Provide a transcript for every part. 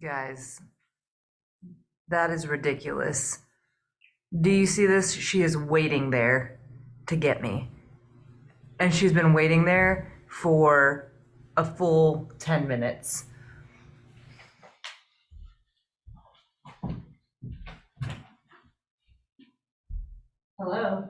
Guys, that is ridiculous. Do you see this? She is waiting there to get me. And she's been waiting there for a full 10 minutes. Hello.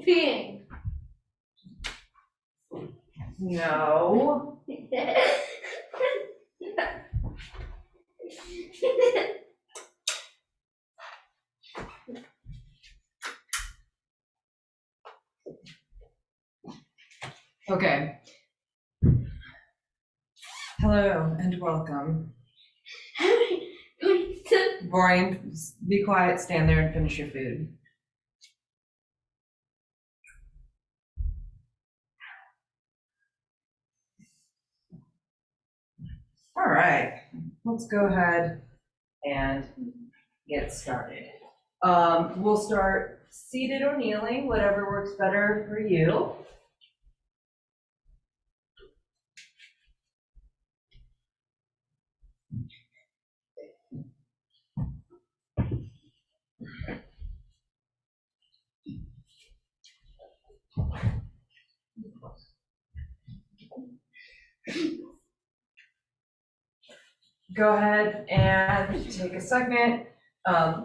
Peeing. No. Okay. Hello and welcome. Boring. Be quiet, stand there and finish your food. All right, let's go ahead and get started. We'll start seated or kneeling, whatever works better for you. Go ahead and take a second.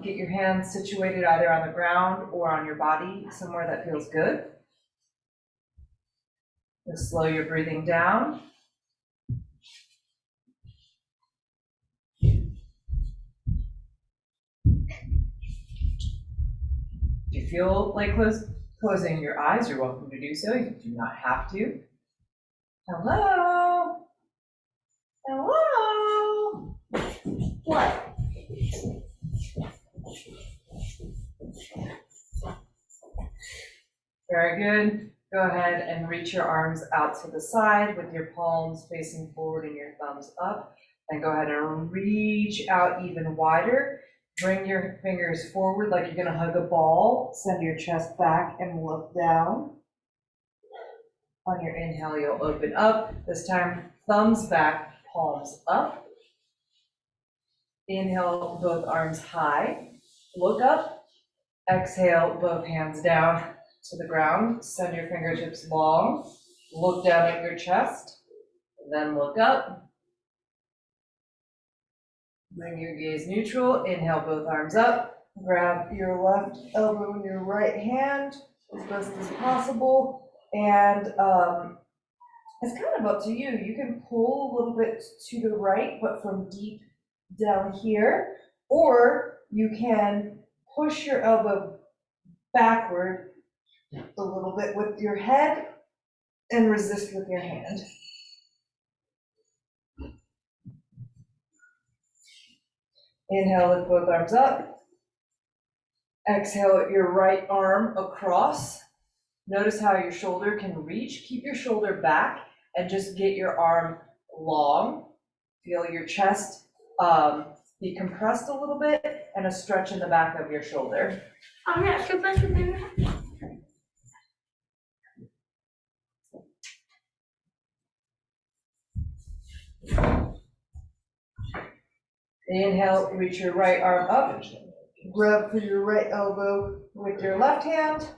Get your hands situated either on the ground or on your body, somewhere that feels good. Just slow your breathing down. If you feel like closing your eyes, you're welcome to do so. You do not have to. Hello? Hello? What? Very good. Go ahead and reach your arms out to the side with your palms facing forward and your thumbs up. And go ahead and reach out even wider. Bring your fingers forward like you're gonna hug a ball. Send your chest back and look down. On your inhale, you'll open up. This time, thumbs back, palms up. Inhale, both arms high. Look up. Exhale, both hands down to the ground. Send your fingertips long. Look down at your chest. Then look up. Bring your gaze neutral. Inhale, both arms up. Grab your left elbow in your right hand as best as possible. And it's kind of up to you. You can pull a little bit to the right, but from deep down here, or you can push your elbow backward a little bit with your head and resist with your hand. Inhale, lift both arms up. Exhale, your right arm across. Notice how your shoulder can reach. Keep your shoulder back and just get your arm long. Feel your chest be compressed a little bit and a stretch in the back of your shoulder. Inhale, reach your right arm up. Grab for your right elbow with your left hand.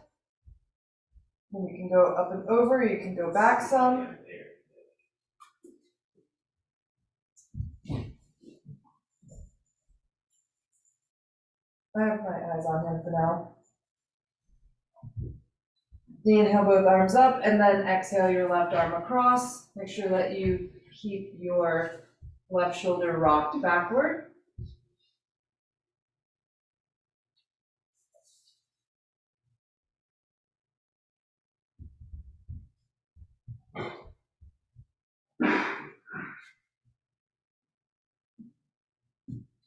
And you can go up and over, you can go back some. I have my eyes on him for now. Inhale both arms up and then exhale your left arm across. Make sure that you keep your left shoulder rocked backward.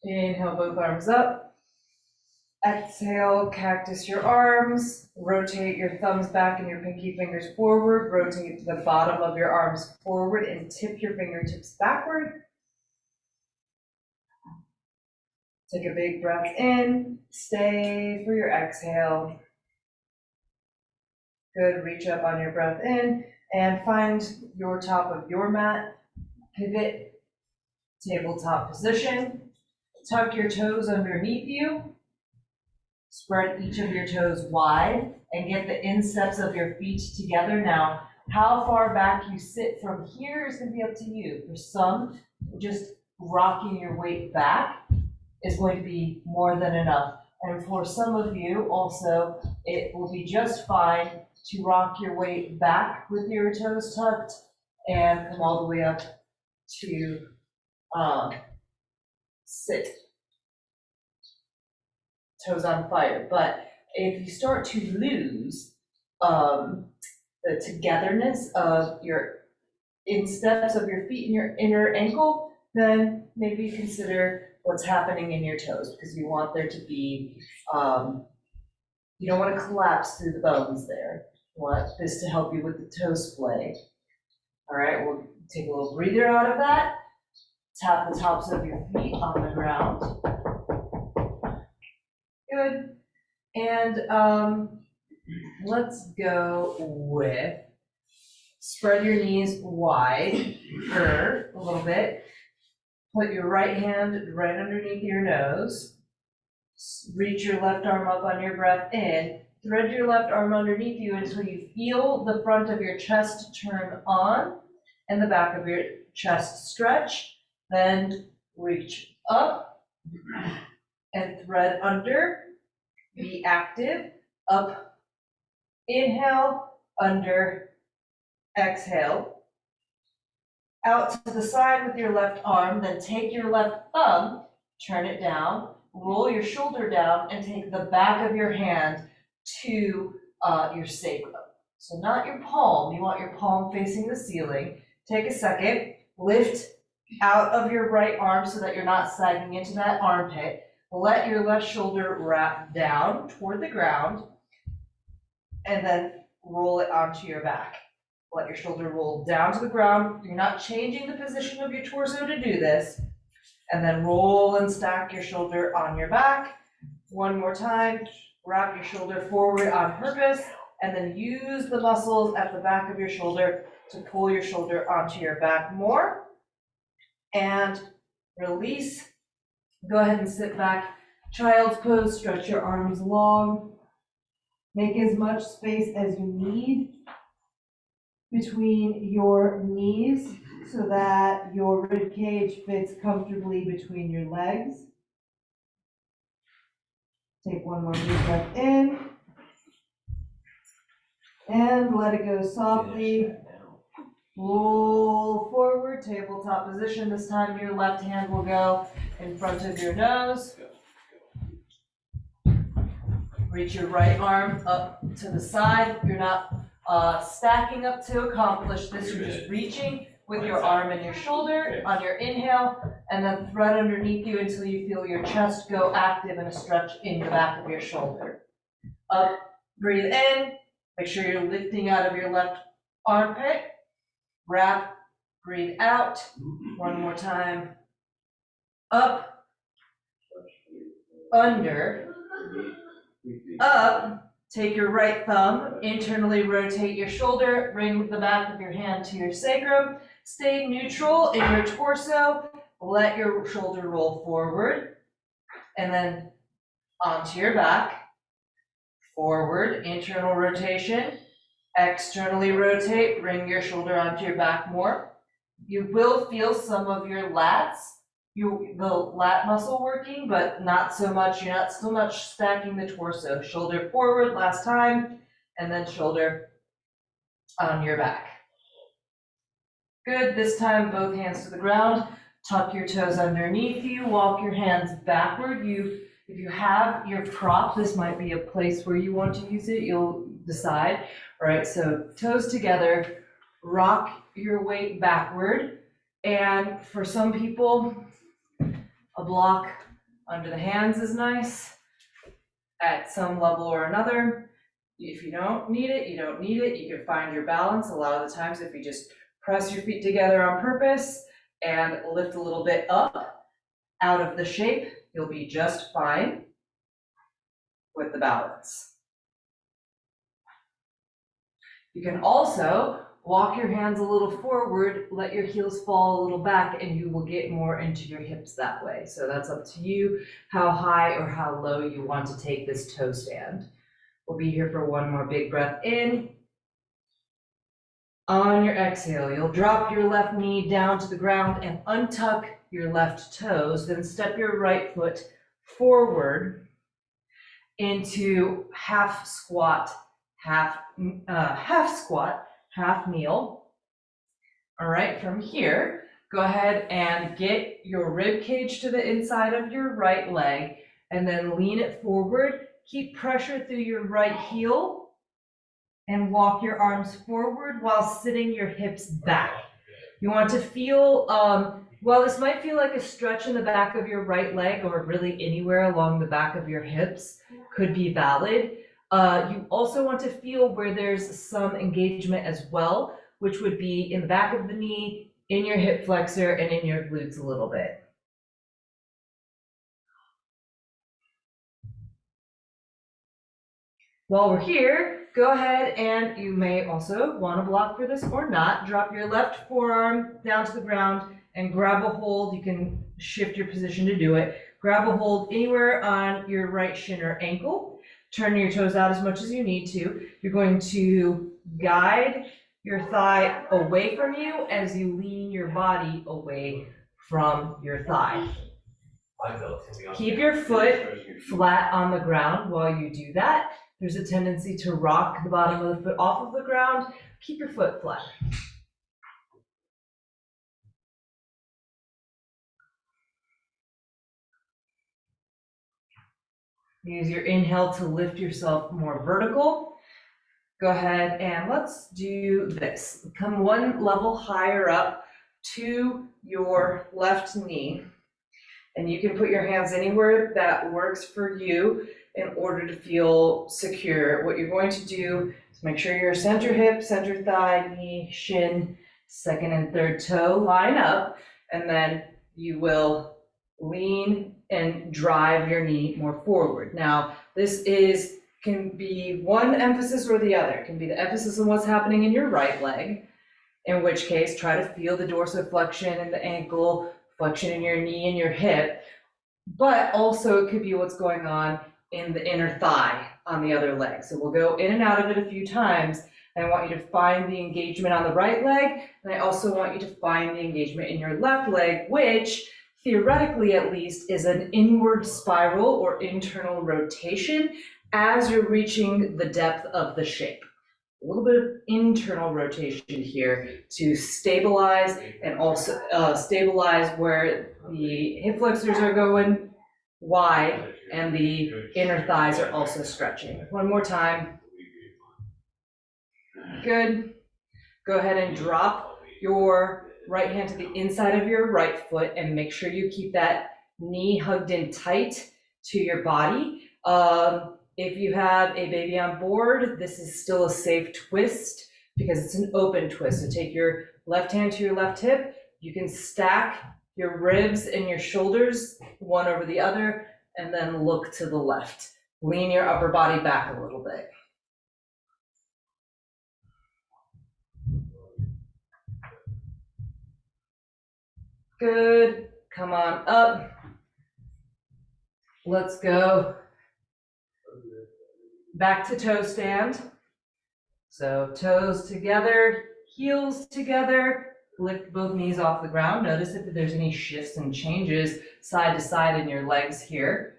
Inhale both arms up. Exhale, cactus your arms, rotate your thumbs back and your pinky fingers forward, rotate the bottom of your arms forward and tip your fingertips backward. Take a big breath in, stay for your exhale. Good, reach up on your breath in and find your top of your mat, pivot, tabletop position. Tuck your toes underneath you. Spread each of your toes wide and get the insteps of your feet together. Now, how far back you sit from here is going to be up to you. For some, just rocking your weight back is going to be more than enough. And for some of you also, it will be just fine to rock your weight back with your toes tucked and come all the way up to sit. Toes on fire. But if you start to lose the togetherness of your insteps of your feet and your inner ankle, then maybe consider what's happening in your toes, because you want there to be, you don't want to collapse through the bones there. You want this to help you with the toe splay. All right, we'll take a little breather out of that. Tap the tops of your feet on the ground. Good. And let's go with spread your knees wide, curve a little bit. Put your right hand right underneath your nose. Reach your left arm up on your breath in. Thread your left arm underneath you until you feel the front of your chest turn on and the back of your chest stretch. Then reach up and thread under. Be active. Up, inhale, under, exhale. Out to the side with your left arm, then take your left thumb, turn it down, roll your shoulder down, and take the back of your hand to your sacrum. So not your palm, you want your palm facing the ceiling. Take a second, lift out of your right arm so that you're not sagging into that armpit. Let your left shoulder wrap down toward the ground, and then roll it onto your back. Let your shoulder roll down to the ground. You're not changing the position of your torso to do this. And then roll and stack your shoulder on your back. One more time, wrap your shoulder forward on purpose, and then use the muscles at the back of your shoulder to pull your shoulder onto your back more. And release. Go ahead and sit back. Child's pose, stretch your arms long. Make as much space as you need between your knees so that your rib cage fits comfortably between your legs. Take one more deep breath in. And let it go softly. Roll forward, tabletop position. This time your left hand will go in front of your nose. Reach your right arm up to the side. You're not stacking up to accomplish this. You're just reaching with your arm and your shoulder on your inhale, and then thread underneath you until you feel your chest go active and a stretch in the back of your shoulder. Up, breathe in. Make sure you're lifting out of your left armpit. Wrap, breathe out. One more time. Up, under, up. Take your right thumb, internally rotate your shoulder, bring the back of your hand to your sacrum. Stay neutral in your torso. Let your shoulder roll forward, and then onto your back. Forward, internal rotation. Externally rotate, bring your shoulder onto your back more. You will feel some of your lats, the lat muscle working, but not so much. You're not so much stacking the torso. Shoulder forward last time, and then shoulder on your back. Good, this time both hands to the ground. Tuck your toes underneath you, walk your hands backward. If you have your prop, this might be a place where you want to use it, you'll decide. All right, so toes together, rock your weight backward, and for some people, a block under the hands is nice. at some level or another. If you don't need it, you don't need it. You can find your balance. A lot of the times, if you just press your feet together on purpose and lift a little bit up out of the shape, you'll be just fine with the balance. You can also walk your hands a little forward, let your heels fall a little back, and you will get more into your hips that way. So that's up to you, how high or how low you want to take this toe stand. We'll be here for one more big breath in. On your exhale, you'll drop your left knee down to the ground and untuck your left toes, then step your right foot forward into half squat, half kneel. All right, from here, go ahead and get your rib cage to the inside of your right leg and then lean it forward. Keep pressure through your right heel and walk your arms forward while sitting your hips back. You want to feel, while this might feel like a stretch in the back of your right leg or really anywhere along the back of your hips could be valid, you also want to feel where there's some engagement as well, which would be in the back of the knee, in your hip flexor, and in your glutes a little bit. While we're here, go ahead and you may also want to block for this or not. Drop your left forearm down to the ground and grab a hold. You can shift your position to do it. Grab a hold anywhere on your right shin or ankle. Turn your toes out as much as you need to. You're going to guide your thigh away from you as you lean your body away from your thigh. Keep your foot flat on the ground while you do that. There's a tendency to rock the bottom of the foot off of the ground. Keep your foot flat. Use your inhale to lift yourself more vertical. Go ahead and let's do this. Come one level higher up to your left knee. And you can put your hands anywhere that works for you in order to feel secure. What you're going to do is make sure your center hip, center thigh, knee, shin, second and third toe line up, and then you will lean and drive your knee more forward. Now, this can be one emphasis or the other. It can be the emphasis on what's happening in your right leg, in which case try to feel the dorsiflexion in the ankle, flexion in your knee and your hip, but also it could be what's going on in the inner thigh on the other leg. So we'll go in and out of it a few times. And I want you to find the engagement on the right leg, and I also want you to find the engagement in your left leg, which theoretically at least is an inward spiral or internal rotation as you're reaching the depth of the shape. A little bit of internal rotation here to stabilize and also stabilize where the hip flexors are going wide and the inner thighs are also stretching. One more time. Good. Go ahead and drop your right hand to the inside of your right foot and make sure you keep that knee hugged in tight to your body. If you have a baby on board, this is still a safe twist because it's an open twist. So take your left hand to your left hip. You can stack your ribs and your shoulders one over the other and then look to the left. Lean your upper body back a little bit. Good. Come on up. Let's go back to toe stand. So toes together, heels together, lift both knees off the ground. Notice if there's any shifts and changes side to side in your legs here.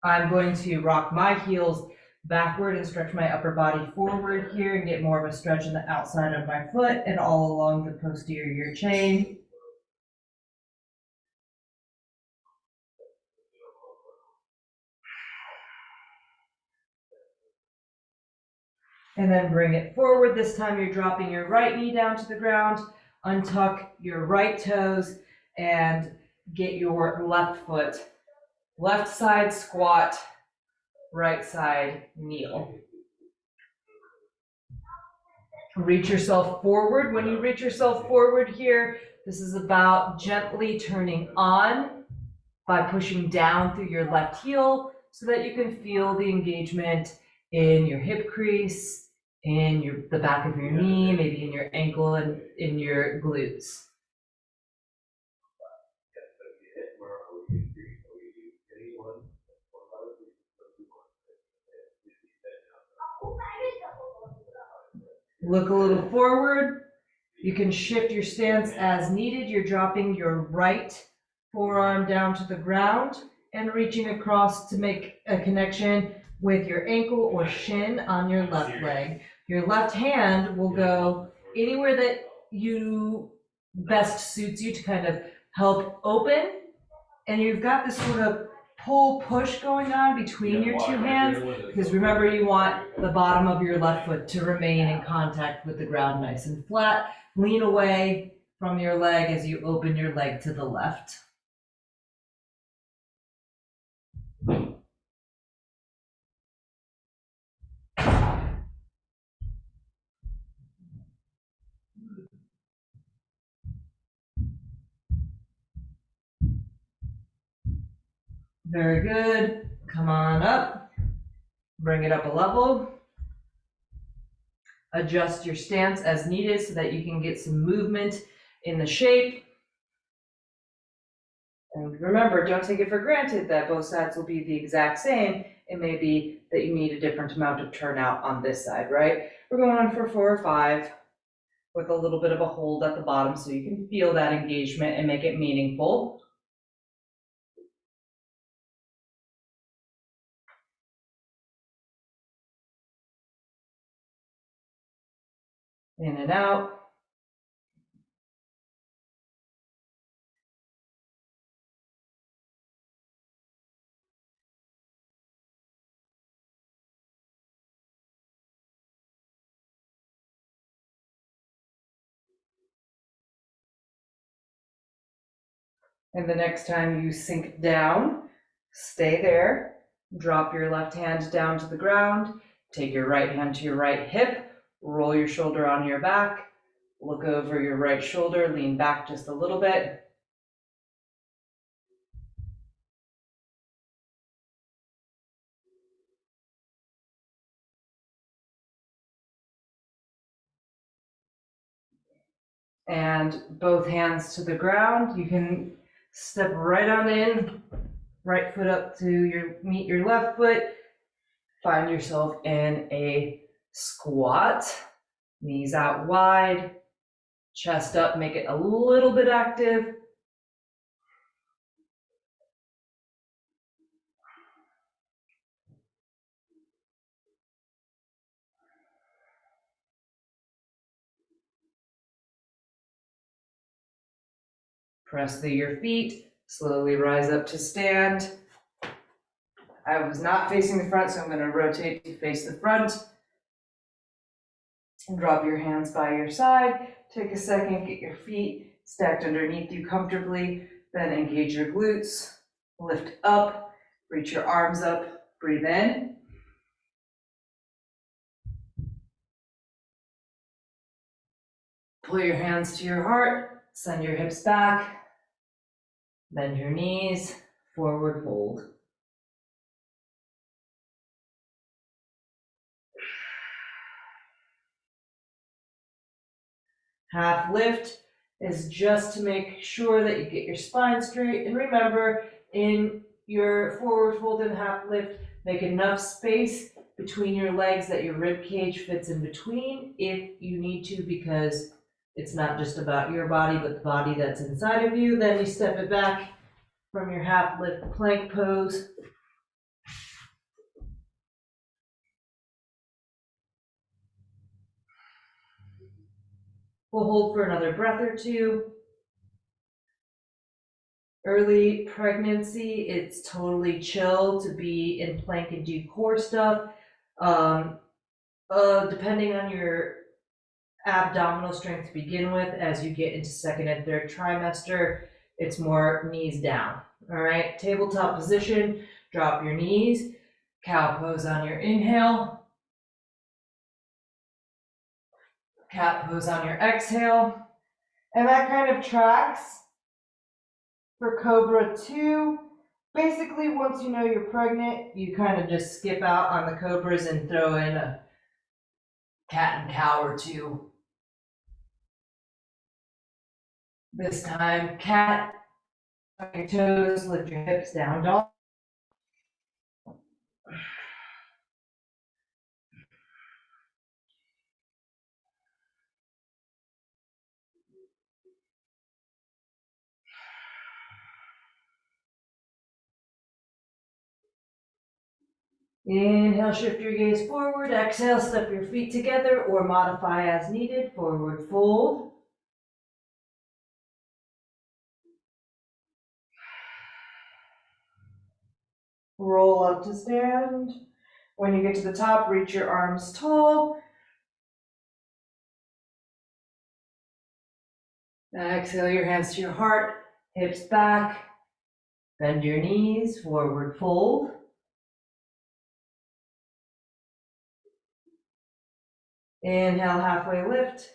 I'm going to rock my heels backward and stretch my upper body forward here and get more of a stretch in the outside of my foot and all along the posterior chain. And then bring it forward. This time you're dropping your right knee down to the ground, untuck your right toes, and get your left foot Left side squat, right side kneel. Reach yourself forward. When you reach yourself forward here, this is about gently turning on by pushing down through your left heel so that you can feel the engagement in your hip crease, in the back of your knee, maybe in your ankle and in your glutes. Look a little forward. You can shift your stance as needed. You're dropping your right forearm down to the ground and reaching across to make a connection with your ankle or shin on your left leg. Your left hand will go anywhere that you best suits you to kind of help open. And you've got this sort of pull-push going on between your two hands, because remember, you want the bottom of your left foot to remain in contact with the ground nice and flat. Lean away from your leg as you open your leg to the left. Very good. Come on up. Bring it up a level. Adjust your stance as needed so that you can get some movement in the shape. And remember, don't take it for granted that both sides will be the exact same. It may be that you need a different amount of turnout on this side, right? We're going on for 4 or 5 with a little bit of a hold at the bottom so you can feel that engagement and make it meaningful. In and out. And the next time you sink down, stay there, drop your left hand down to the ground, take your right hand to your right hip, roll your shoulder on your back, look over your right shoulder, lean back just a little bit. And both hands to the ground. You can step right on in, right foot up to meet your left foot. Find yourself in a squat, knees out wide, chest up, make it a little bit active. Press through your feet, slowly rise up to stand. I was not facing the front, so I'm going to rotate to face the front. And drop your hands by your side. Take a second, get your feet stacked underneath you comfortably. Then engage your glutes. Lift up, reach your arms up, breathe in. Pull your hands to your heart, send your hips back. Bend your knees, forward fold. Half lift is just to make sure that you get your spine straight. And remember, in your forward fold and half lift, make enough space between your legs that your rib cage fits in between if you need to, because it's not just about your body, but the body that's inside of you. Then you step it back from your half lift plank pose. We'll hold for another breath or two. Early pregnancy, it's totally chill to be in plank and do core stuff. Depending on your abdominal strength to begin with, as you get into second and third trimester, it's more knees down. All right, tabletop position, drop your knees, cow pose on your inhale, cat pose on your exhale, and that kind of tracks for Cobra 2. Basically, once you know you're pregnant, you kind of just skip out on the cobras and throw in a cat and cow or two. This time, cat, tuck your toes, lift your hips, down dog. Inhale, shift your gaze forward. Exhale, step your feet together or modify as needed. Forward fold. Roll up to stand. When you get to the top, reach your arms tall. Exhale your hands to your heart, hips back. Bend your knees, forward fold. Inhale, halfway lift.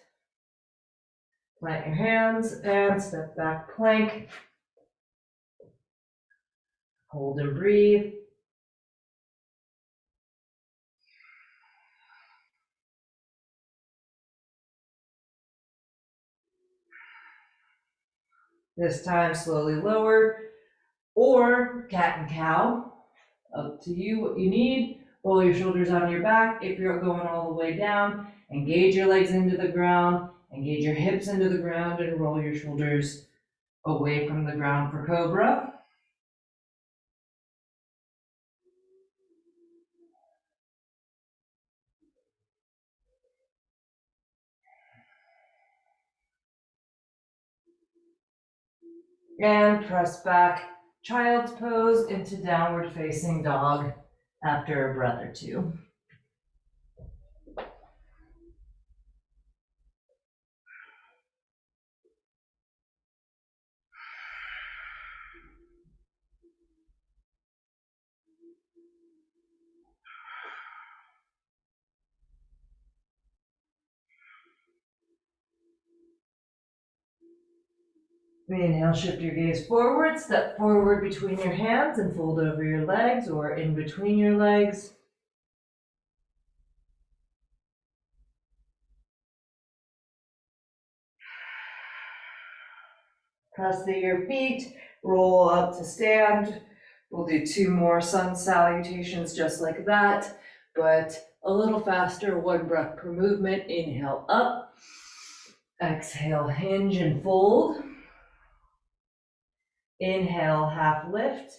Plant your hands and step back plank. Hold and breathe. This time slowly lower or cat and cow. Up to you what you need. Roll your shoulders on your back. If you're going all the way down, engage your legs into the ground, engage your hips into the ground, and roll your shoulders away from the ground for Cobra. And press back, child's pose into downward facing dog after a breath or two. Inhale, shift your gaze forward, step forward between your hands and fold over your legs or in between your legs. Press through your feet, roll up to stand. We'll do 2 more sun salutations just like that, but a little faster, 1 breath per movement. Inhale up, exhale, hinge and fold. Inhale, half lift,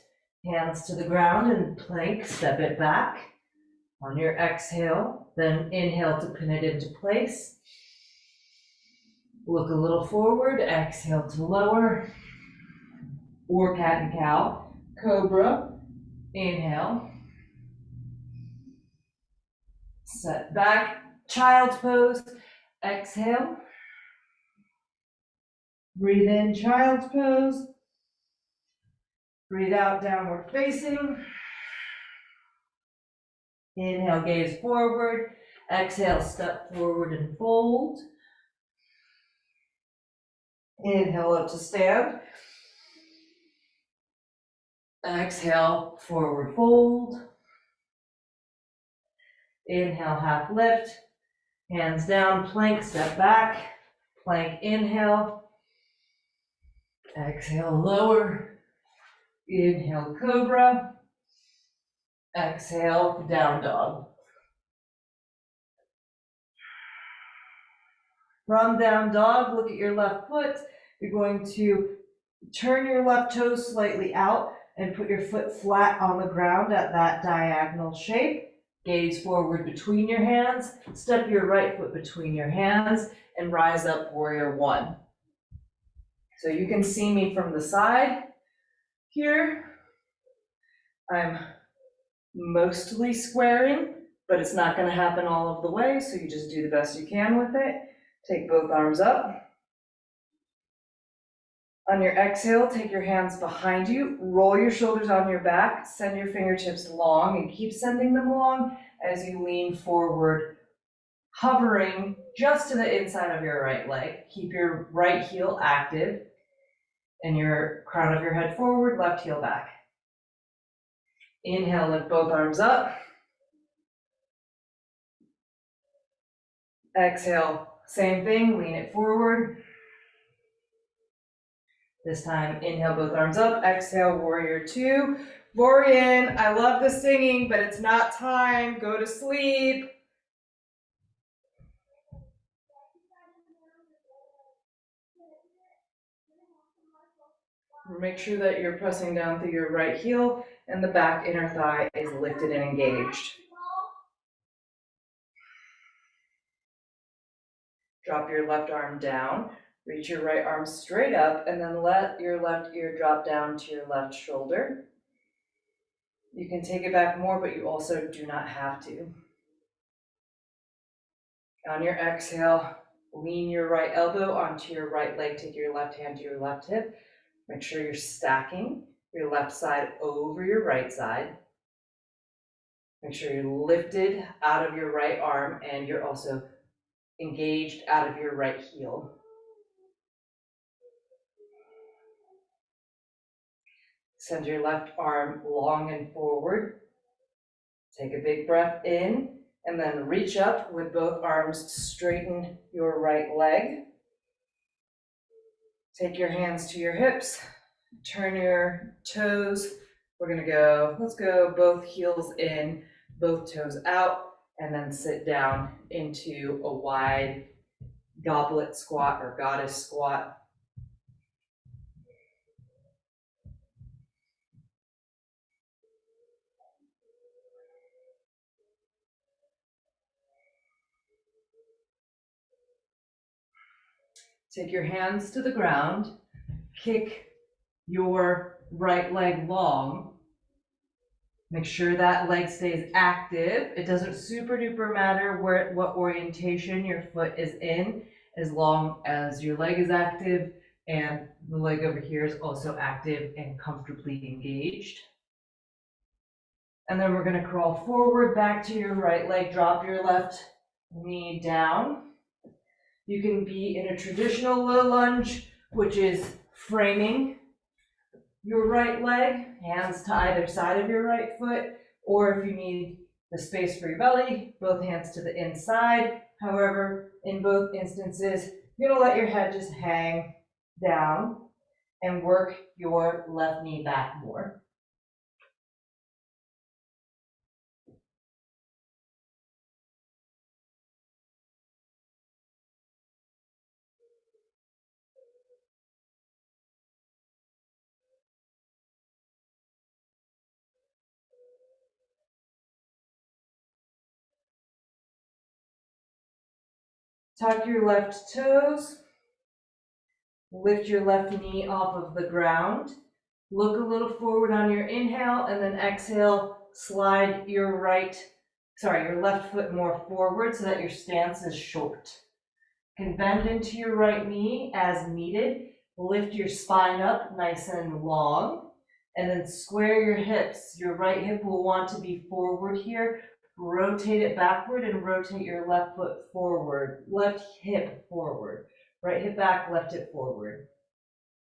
hands to the ground and plank, step it back. On your exhale, then inhale to pin it into place. Look a little forward, exhale to lower, or cat and cow. Cobra, inhale. Set back, child's pose, exhale. Breathe in, child's pose. Breathe out, downward facing. Inhale, gaze forward. Exhale, step forward and fold. Inhale up to stand. Exhale, forward fold. Inhale, half lift. Hands down, plank, step back. Plank, inhale. Exhale, lower. Inhale, cobra. Exhale, down dog. From down dog, look at your left foot. You're going to turn your left toes slightly out and put your foot flat on the ground at that diagonal shape. Gaze forward between your hands. Step your right foot between your hands and rise up, warrior 1. So you can see me from the side here. I'm mostly squaring, but it's not going to happen all of the way, so you just do the best you can with it. Take both arms up. On your exhale, take your hands behind you, roll your shoulders on your back, send your fingertips long and keep sending them long as you lean forward, hovering just to the inside of your right leg. Keep your right heel active and your crown of your head forward, left heel back. Inhale, lift both arms up. Exhale, same thing, lean it forward. This time, inhale, both arms up. Exhale, warrior two. Vorian, I love the singing, but it's not time. Go to sleep. Make sure that you're pressing down through your right heel and the back inner thigh is lifted and engaged. Drop your left arm down. Reach your right arm straight up and then let your left ear drop down to your left shoulder. You can take it back more, but you also do not have to. On your exhale, lean your right elbow onto your right leg. Take your left hand to your left hip. Make sure you're stacking your left side over your right side. Make sure you're lifted out of your right arm and you're also engaged out of your right heel. Send your left arm long and forward. Take a big breath in and then reach up with both arms. Straighten your right leg. Take your hands to your hips. Turn your toes. We're gonna go, let's go both heels in, both toes out, and then sit down into a wide goblet squat or goddess squat. Take your hands to the ground, kick your right leg long. Make sure that leg stays active. It doesn't super duper matter what orientation your foot is in, as long as your leg is active and the leg over here is also active and comfortably engaged. And then we're gonna crawl forward back to your right leg, drop your left knee down. You can be in a traditional low lunge, which is framing your right leg, hands to either side of your right foot, or if you need the space for your belly, both hands to the inside. However, in both instances, you're gonna let your head just hang down and work your left knee back more. Tuck your left toes. Lift your left knee off of the ground. Look a little forward on your inhale and then exhale, slide your left foot more forward so that your stance is short. You can bend into your right knee as needed. Lift your spine up nice and long and then square your hips. Your right hip will want to be forward here. Rotate it backward and rotate your left foot forward, left hip forward. Right hip back, left hip forward.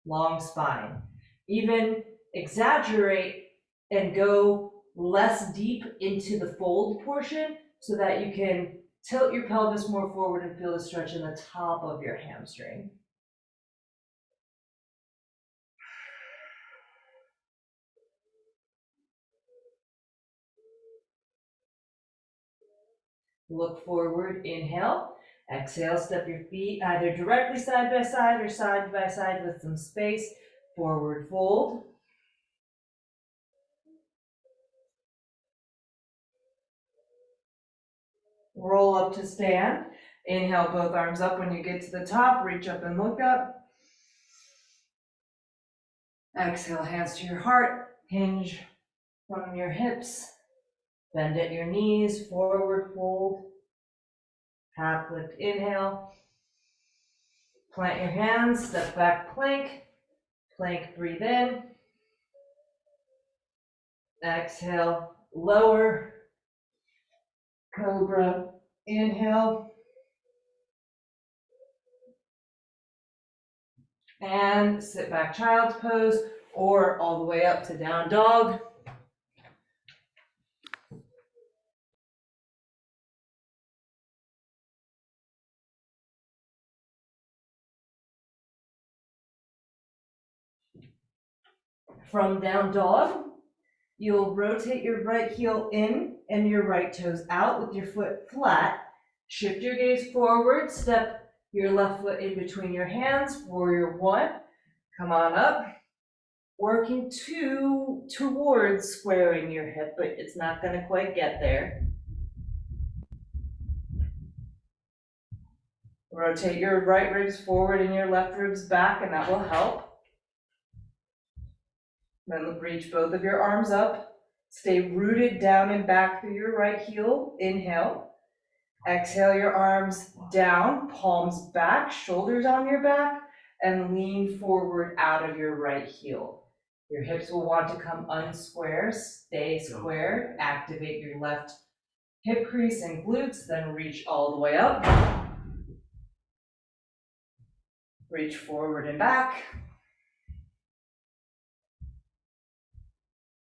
Long spine. Even exaggerate and go less deep into the fold portion so that you can tilt your pelvis more forward and feel the stretch in the top of your hamstring. Look forward, inhale. Exhale, step your feet either directly side by side or side by side with some space. Forward fold. Roll up to stand. Inhale, both arms up. When you get to the top, reach up and look up. Exhale, hands to your heart. Hinge from your hips. Bend at your knees, forward fold. Half lift, inhale. Plant your hands, step back plank. Plank, breathe in. Exhale, lower. Cobra, inhale. And sit back child's pose or all the way up to down dog. From down dog, you'll rotate your right heel in and your right toes out with your foot flat. Shift your gaze forward, step your left foot in between your hands, warrior one. Come on up. Working towards squaring your hip, but it's not gonna quite get there. Rotate your right ribs forward and your left ribs back, and that will help. Then reach both of your arms up. Stay rooted down and back through your right heel. Inhale. Exhale your arms down, palms back, shoulders on your back, and lean forward out of your right heel. Your hips will want to come unsquare, stay square, activate your left hip crease and glutes, then reach all the way up. Reach forward and back.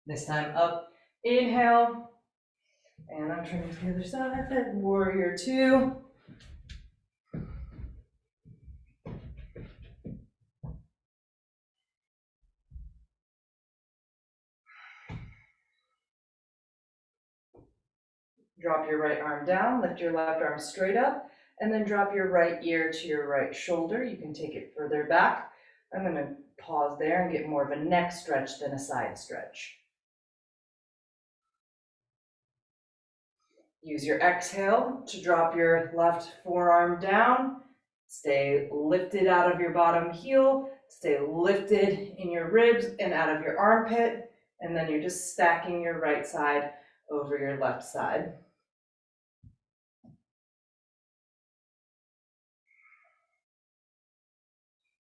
This time up, inhale. And I'm turning to the other side, warrior two. Drop your right arm down, lift your left arm straight up, and then drop your right ear to your right shoulder. You can take it further back. I'm gonna pause there and get more of a neck stretch than a side stretch. Use your exhale to drop your left forearm down. Stay lifted out of your bottom heel. Stay lifted in your ribs and out of your armpit. And then you're just stacking your right side over your left side.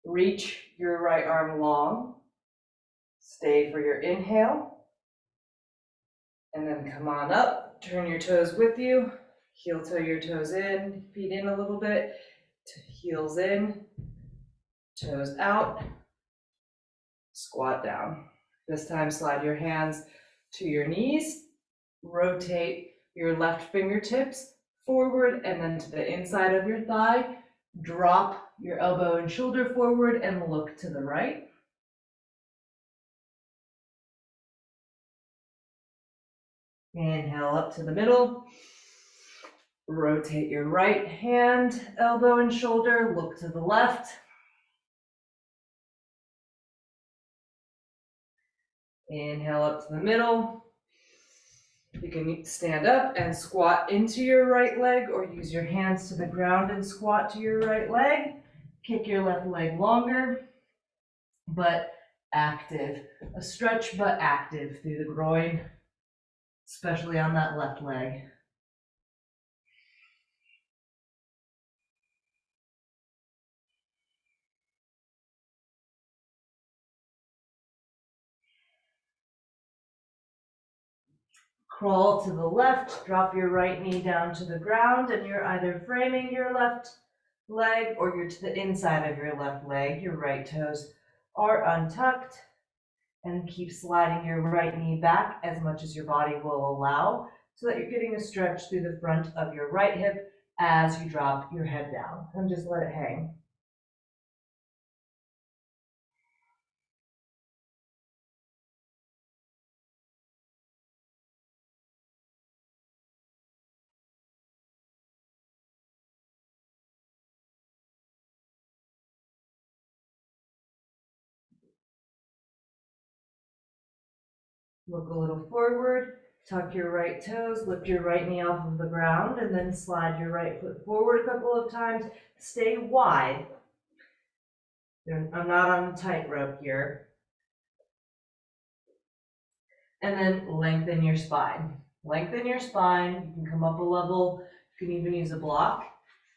Reach your right arm long. Stay for your inhale. And then come on up. Turn your toes with you. Heel toe your toes in. Feet in a little bit. Heels in. Toes out. Squat down. This time slide your hands to your knees. Rotate your left fingertips forward and then to the inside of your thigh. Drop your elbow and shoulder forward and look to the right. Inhale up to the middle. Rotate your right hand, elbow and shoulder, look to the left. Inhale up to the middle. You can stand up and squat into your right leg or use your hands to the ground and squat to your right leg. Kick your left leg longer, but active. A stretch, but active through the groin, especially on that left leg. Crawl to the left, drop your right knee down to the ground, and you're either framing your left leg or you're to the inside of your left leg. Your right toes are untucked, and keep sliding your right knee back as much as your body will allow so that you're getting a stretch through the front of your right hip as you drop your head down, and just let it hang. Look a little forward, tuck your right toes, lift your right knee off of the ground, and then slide your right foot forward a couple of times. Stay wide. I'm not on a tightrope here. And then lengthen your spine. Lengthen your spine. You can come up a level. You can even use a block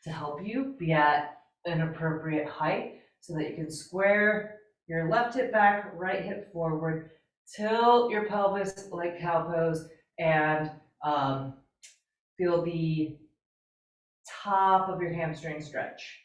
to help you be at an appropriate height so that you can square your left hip back, right hip forward. Tilt your pelvis like cow pose and feel the top of your hamstring stretch.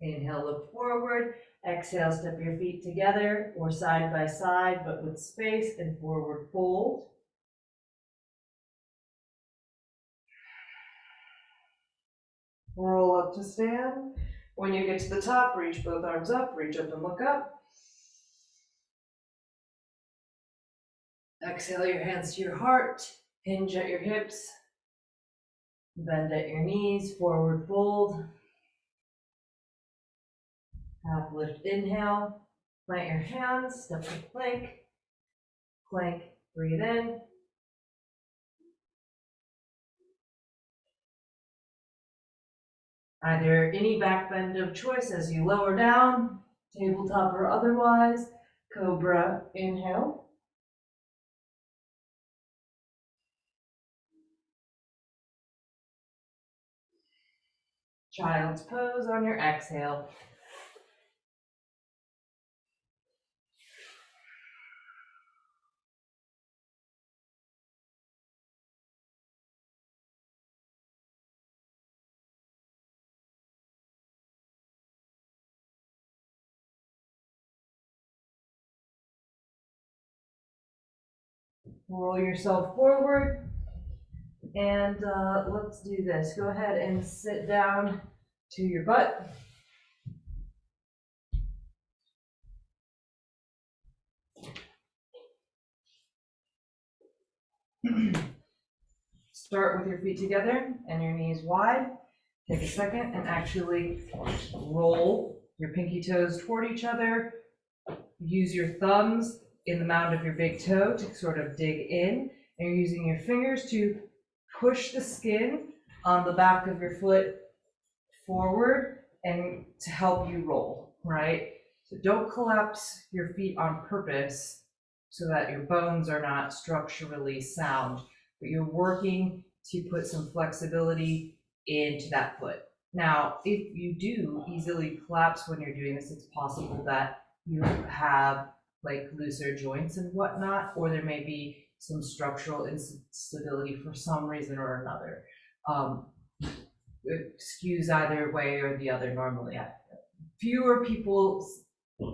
Inhale, look forward. Exhale, step your feet together or side by side, but with space, and forward fold. Roll up to stand. When you get to the top, reach both arms up, reach up and look up. Exhale your hands to your heart, hinge at your hips, bend at your knees, forward fold. Half lift, inhale, plant your hands, step to plank, plank, breathe in. Either any back bend of choice as you lower down, tabletop or otherwise. Cobra, inhale. Child's pose on your exhale. Roll yourself forward, and let's do this. Go ahead and sit down to your butt. Start with your feet together and your knees wide. Take a second and actually roll your pinky toes toward each other. Use your thumbs in the mound of your big toe to sort of dig in, and you're using your fingers to push the skin on the back of your foot forward and to help you roll, right? So don't collapse your feet on purpose so that your bones are not structurally sound, but you're working to put some flexibility into that foot. Now, if you do easily collapse when you're doing this, it's possible that you have like looser joints and whatnot, or there may be some structural instability for some reason or another. It skews either way or the other normally. Fewer people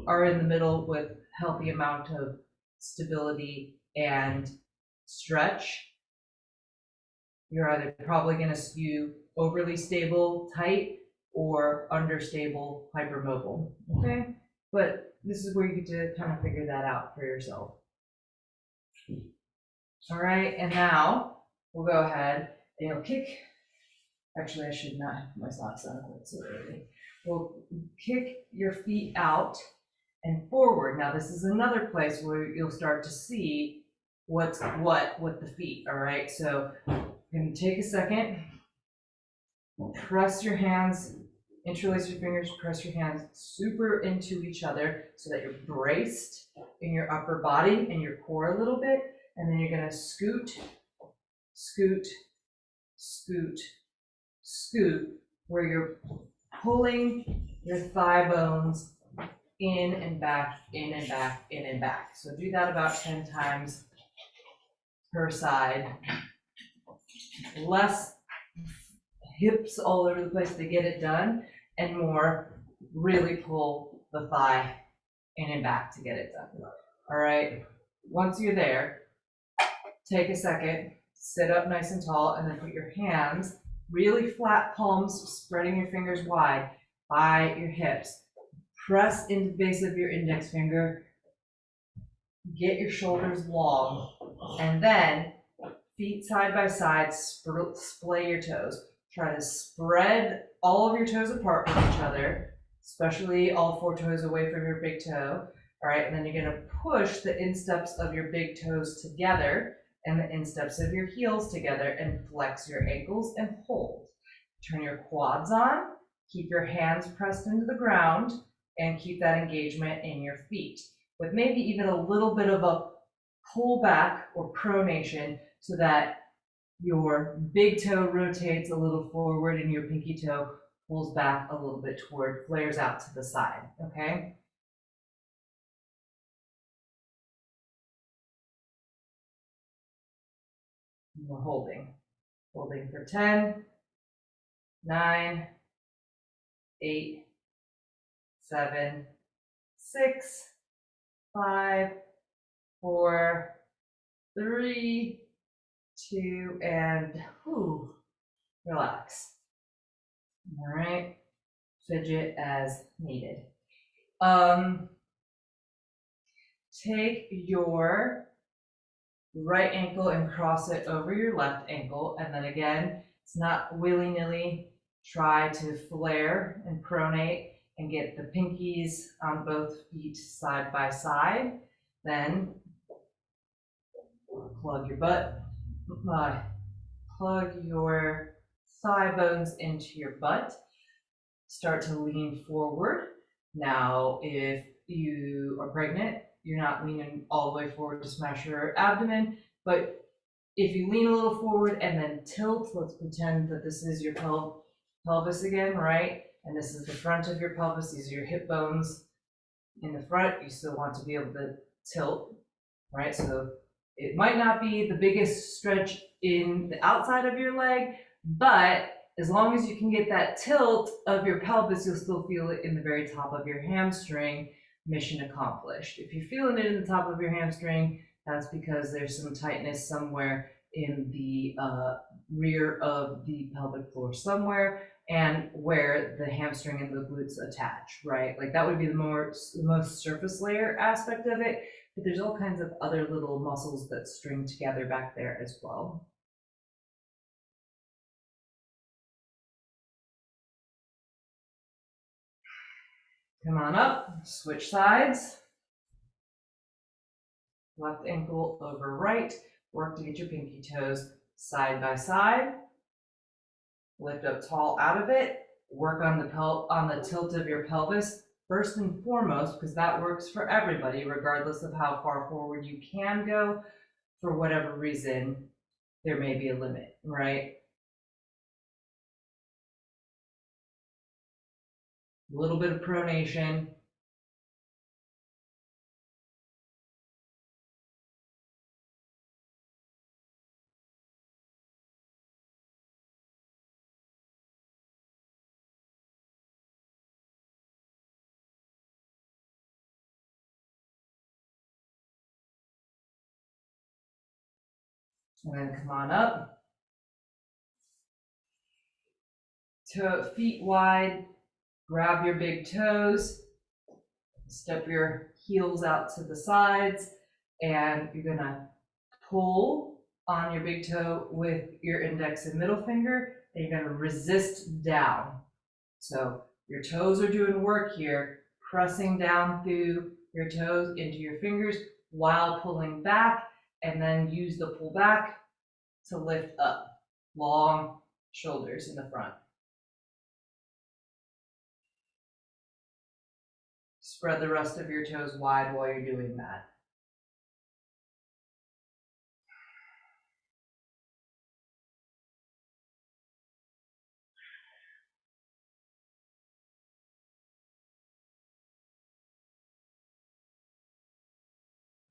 are in the middle with healthy amount of stability and stretch. You're either probably going to skew overly stable, tight, or understable, hypermobile. Okay, but this is where you get to kind of figure that out for yourself. All right, and now we'll go ahead and you'll kick. Actually, I should not have my socks on quite so early. We'll kick your feet out and forward. Now, this is another place where you'll start to see what's what with the feet. All right, so you're going to take a second, press your hands, interlace your fingers, press your hands super into each other so that you're braced in your upper body and your core a little bit, and then you're going to scoot, scoot, scoot, scoot, where you're pulling your thigh bones in and back, in and back, in and back. So do that about 10 times per side. Less hips all over the place to get it done, and more really pull the thigh in and back to get it done. All right, once you're there, take a second, sit up nice and tall, and then put your hands really flat, palms, spreading your fingers wide by your hips. Press into the base of your index finger, get your shoulders long, and then feet side by side, splay your toes. Try to spread all of your toes apart from each other, especially all 4 toes away from your big toe. All right, and then you're gonna push the insteps of your big toes together and the insteps of your heels together and flex your ankles and hold. Turn your quads on, keep your hands pressed into the ground, and keep that engagement in your feet. with maybe even a little bit of a pull back or pronation so that your big toe rotates a little forward and your pinky toe pulls back a little bit toward, flares out to the side, okay? And we're holding for 10, 9, 8, 7, 6, 5, 4, 3, 2, and relax. All right, fidget as needed. Take your right ankle and cross it over your left ankle, and then again, it's not willy-nilly. Try to flare and pronate and get the pinkies on both feet side by side. Then plug your plug your thigh bones into your butt. Start to lean forward. Now, if you are pregnant, you're not leaning all the way forward to smash your abdomen, but if you lean a little forward and then tilt, let's pretend that this is your pelvis again, right? And this is the front of your pelvis. These are your hip bones in the front. You still want to be able to tilt, right? So it might not be the biggest stretch in the outside of your leg, but as long as you can get that tilt of your pelvis, you'll still feel it in the very top of your hamstring. Mission accomplished. If you're feeling it in the top of your hamstring, that's because there's some tightness somewhere in the rear of the pelvic floor somewhere, and where the hamstring and the glutes attach, right? Like that would be the most surface layer aspect of it, but there's all kinds of other little muscles that string together back there as well. Come on up, switch sides. Left ankle over right. Work to get your pinky toes side by side. Lift up tall out of it. Work on the tilt of your pelvis first and foremost, because that works for everybody, regardless of how far forward you can go. For whatever reason, there may be a limit, right? A little bit of pronation. And then come on up. Feet wide. Grab your big toes. Step your heels out to the sides. And you're going to pull on your big toe with your index and middle finger. And you're going to resist down. So your toes are doing work here, pressing down through your toes into your fingers while pulling back, and then use the pull back to lift up. Long shoulders in the front. Spread the rest of your toes wide while you're doing that.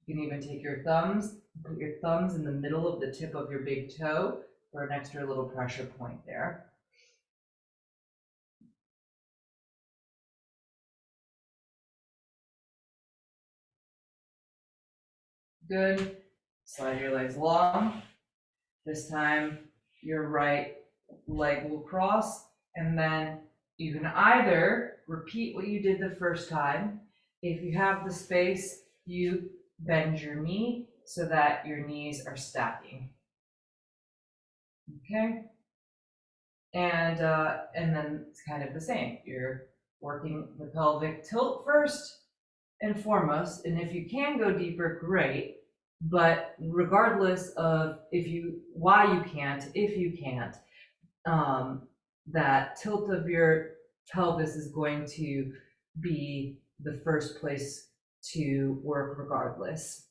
You can even take your thumbs, put your thumbs in the middle of the tip of your big toe for an extra little pressure point there. Good. Slide your legs long. This time your right leg will cross, and then you can either repeat what you did the first time. If you have the space, you bend your knee so that your knees are stacking. Okay? And then it's kind of the same. You're working the pelvic tilt first and foremost, and if you can go deeper, great. But regardless of why you can't, if you can't, that tilt of your pelvis is going to be the first place to work regardless.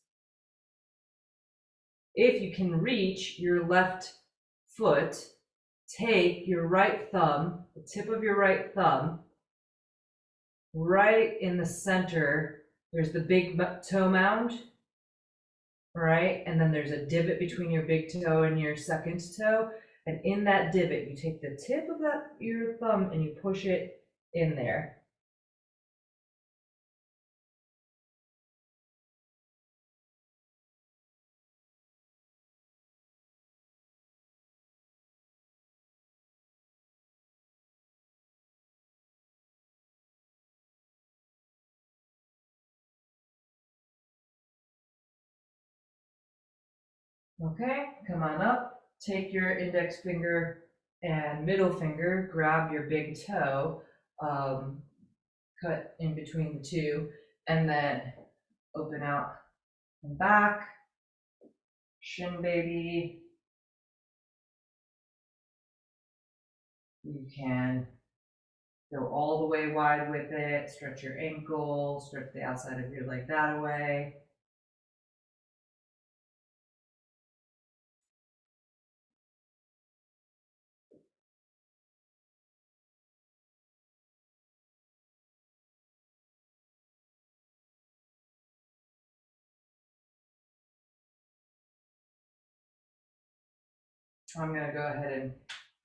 If you can reach your left foot, take your right thumb, the tip of your right thumb, right in the center, there's the big toe mound, right? And then there's a divot between your big toe and your second toe. And in that divot, you take the tip of your thumb and you push it in there. Okay, come on up. Take your index finger and middle finger, grab your big toe, cut in between the two, and then open out and back, shin baby. You can go all the way wide with it, stretch your ankle, stretch the outside of your leg that way. I'm gonna go ahead and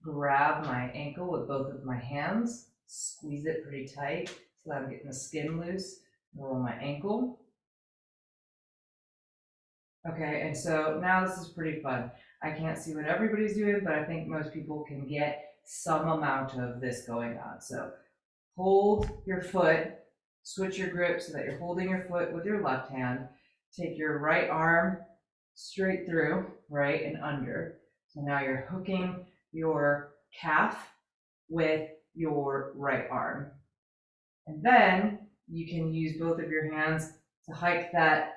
grab my ankle with both of my hands, squeeze it pretty tight so that I'm getting the skin loose, roll my ankle. Okay, and so now this is pretty fun. I can't see what everybody's doing, but I think most people can get some amount of this going on. So hold your foot, switch your grip so that you're holding your foot with your left hand. Take your right arm straight through, right and under. So now you're hooking your calf with your right arm. And then you can use both of your hands to hike that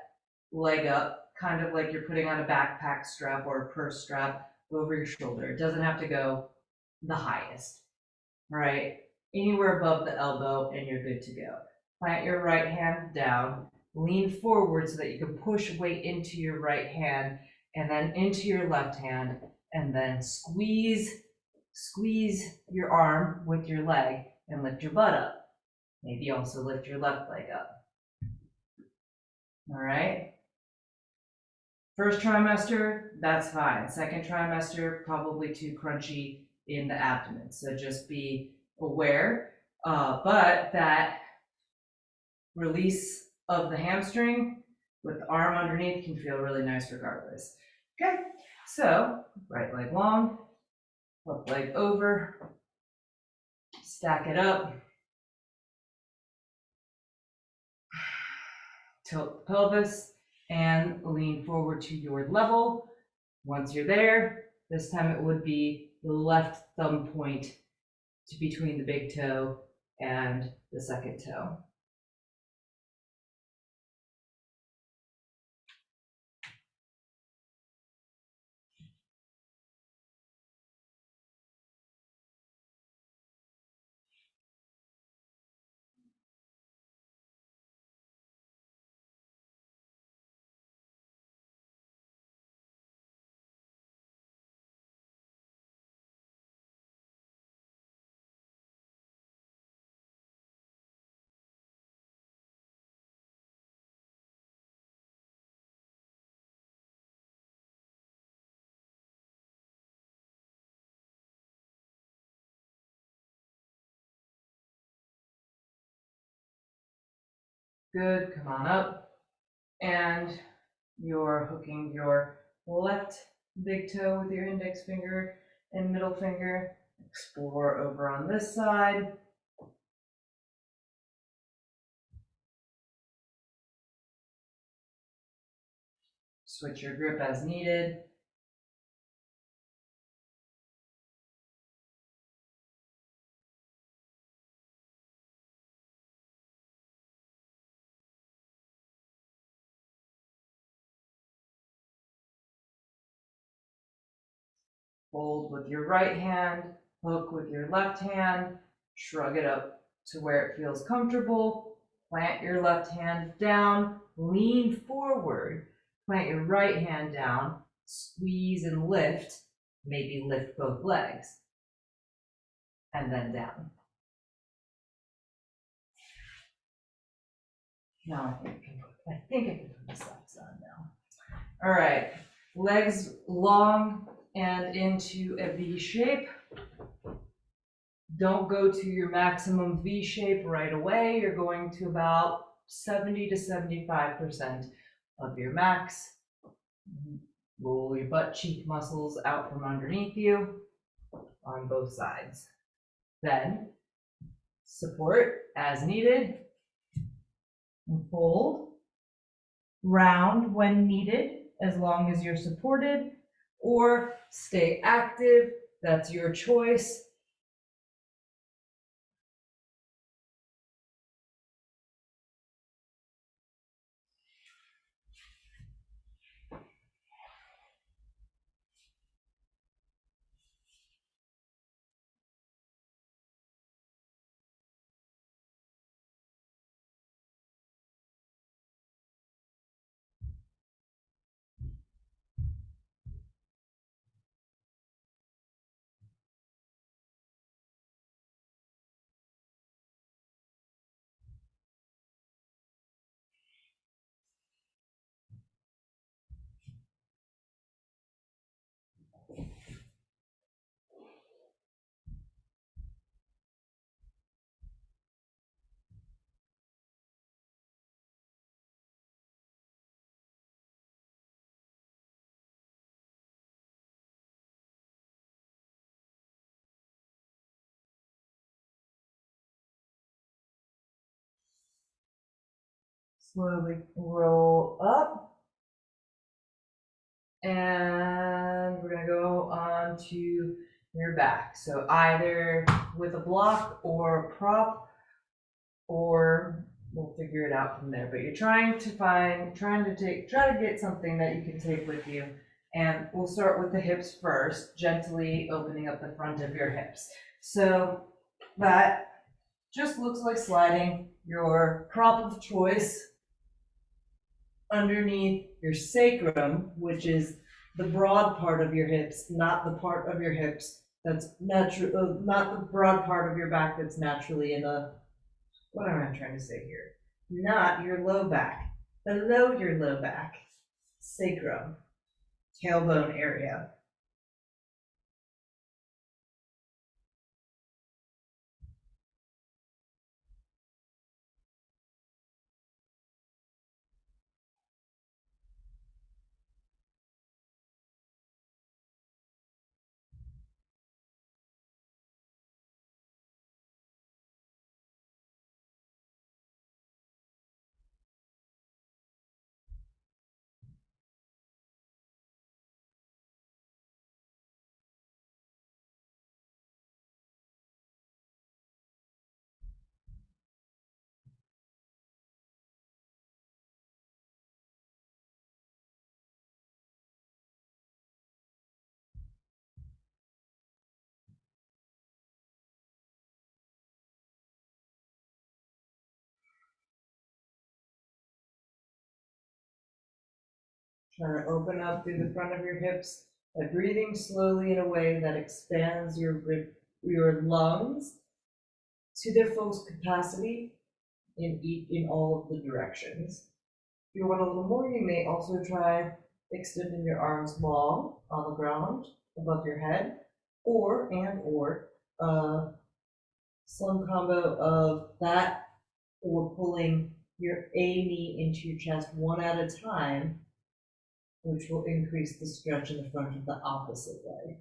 leg up, kind of like you're putting on a backpack strap or a purse strap over your shoulder. It doesn't have to go the highest, right? Anywhere above the elbow and you're good to go. Plant your right hand down, lean forward so that you can push weight into your right hand and then into your left hand, and then squeeze your arm with your leg and lift your butt up. Maybe also lift your left leg up. All right. First trimester, that's fine. Second trimester, probably too crunchy in the abdomen. So just be aware. But that release of the hamstring with the arm underneath can feel really nice regardless. Okay, so right leg long, left leg over, stack it up, tilt the pelvis, and lean forward to your level. Once you're there, this time it would be the left thumb point to between the big toe and the second toe. Good, come on up. And you're hooking your left big toe with your index finger and middle finger. Explore over on this side. Switch your grip as needed. Hold with your right hand, hook with your left hand, shrug it up to where it feels comfortable, Plant your left hand down, lean forward. Plant your right hand down, squeeze and lift, maybe lift both legs, and then down. Now I think I can put the socks on now. All right, legs long and into a V shape. Don't go to your maximum V shape right away. You're going to about 70 to 75% of your max. Roll your butt cheek muscles out from underneath you on both sides. Then support as needed and fold. Round when needed, as long as you're supported, or stay active. That's your choice. Slowly roll up. And we're gonna go on to your back. So either with a block or a prop, or we'll figure it out from there. But you're trying to get something that you can take with you. And we'll start with the hips first, gently opening up the front of your hips. So that just looks like sliding your prop of choice underneath your sacrum, which is the broad part of your hips, not the part of your hips that's natural, not the broad part of your back that's naturally in a, what am I trying to say here? Not your low back, below your low back, sacrum, tailbone area. Try to open up through the front of your hips by breathing slowly in a way that expands your lungs to their full capacity in all of the directions. If you want a little more, you may also try extending your arms long on the ground above your head, or some combo of that or pulling your A knee into your chest one at a time, which will increase the stretch in the front of the opposite leg.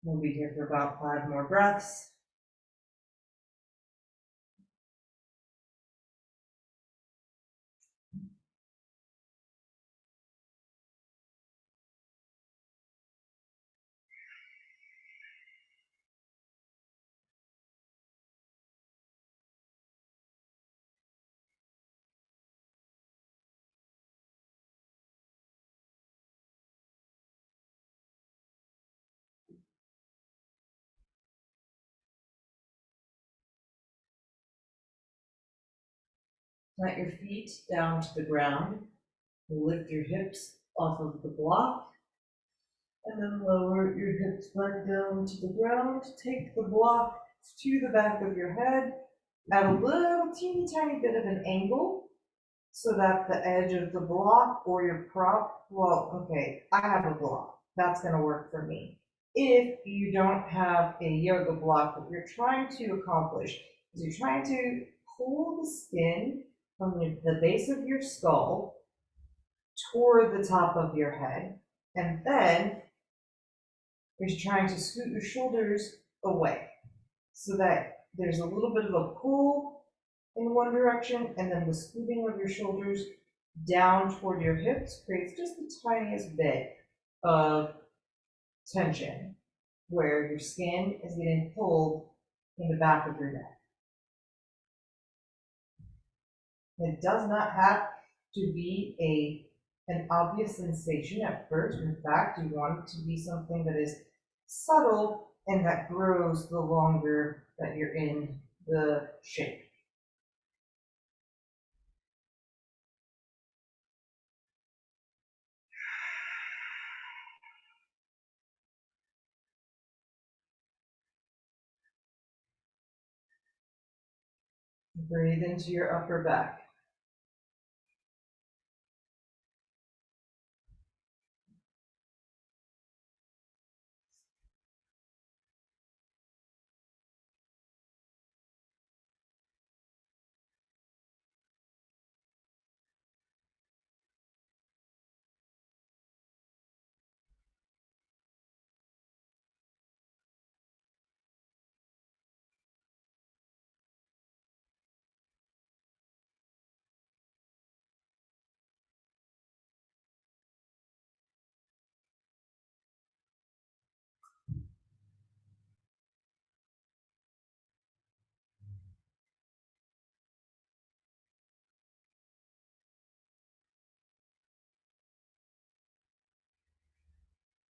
We'll be here for about 5 more breaths. Plant your feet down to the ground. Lift your hips off of the block. And then lower your hips back down to the ground. Take the block to the back of your head. Add a little teeny tiny bit of an angle so that the edge of the block or your prop, well, okay, I have a block. That's going to work for me. If you don't have a yoga block, what you're trying to accomplish is you're trying to pull the skin from the base of your skull toward the top of your head, and then you're trying to scoot your shoulders away so that there's a little bit of a pull in one direction, and then the scooting of your shoulders down toward your hips creates just the tiniest bit of tension where your skin is getting pulled in the back of your neck. It does not have to be an obvious sensation at first. In fact, you want it to be something that is subtle and that grows the longer that you're in the shape. Breathe into your upper back.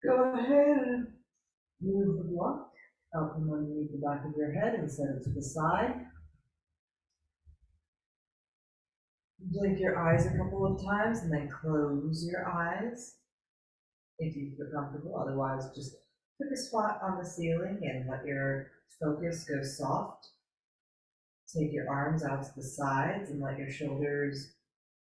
Go ahead and move the block out from underneath the back of your head and set it to the side. Blink your eyes a couple of times and then close your eyes if you feel comfortable. Otherwise, just pick a spot on the ceiling and let your focus go soft. Take your arms out to the sides and let your shoulders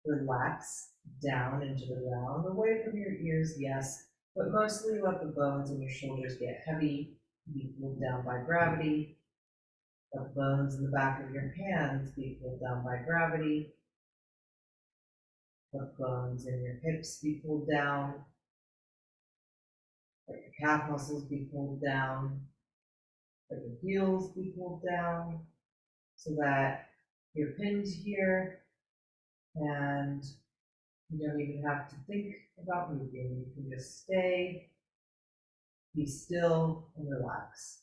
relax down into the ground, away from your ears, yes, but mostly let the bones in your shoulders get heavy, be pulled down by gravity. Let the bones in the back of your hands be pulled down by gravity. Let the bones in your hips be pulled down. Let your calf muscles be pulled down. Let your heels be pulled down so that you're pinned here and you don't even have to think about moving. You can just stay, be still, and relax.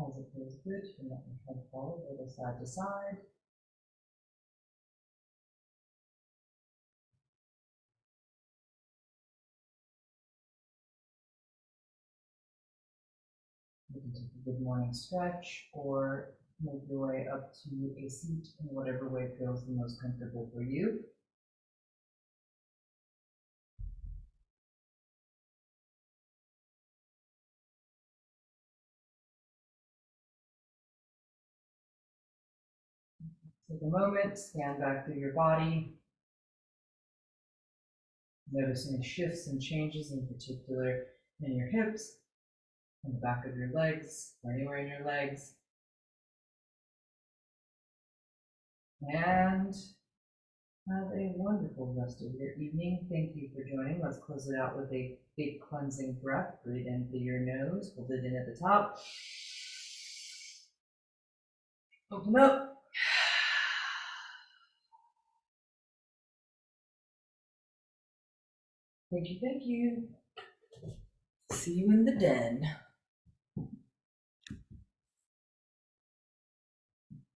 As it feels good, you can let your head fall a little side to side. You can take a good morning stretch or make your way up to a seat in whatever way feels the most comfortable for you. Take a moment, scan back through your body. Notice any shifts and changes, in particular in your hips, in the back of your legs, or anywhere in your legs. And have a wonderful rest of your evening. Thank you for joining. Let's close it out with a big cleansing breath. Breathe in through your nose, hold it in at the top. Open up. Thank you, thank you. See you in the den.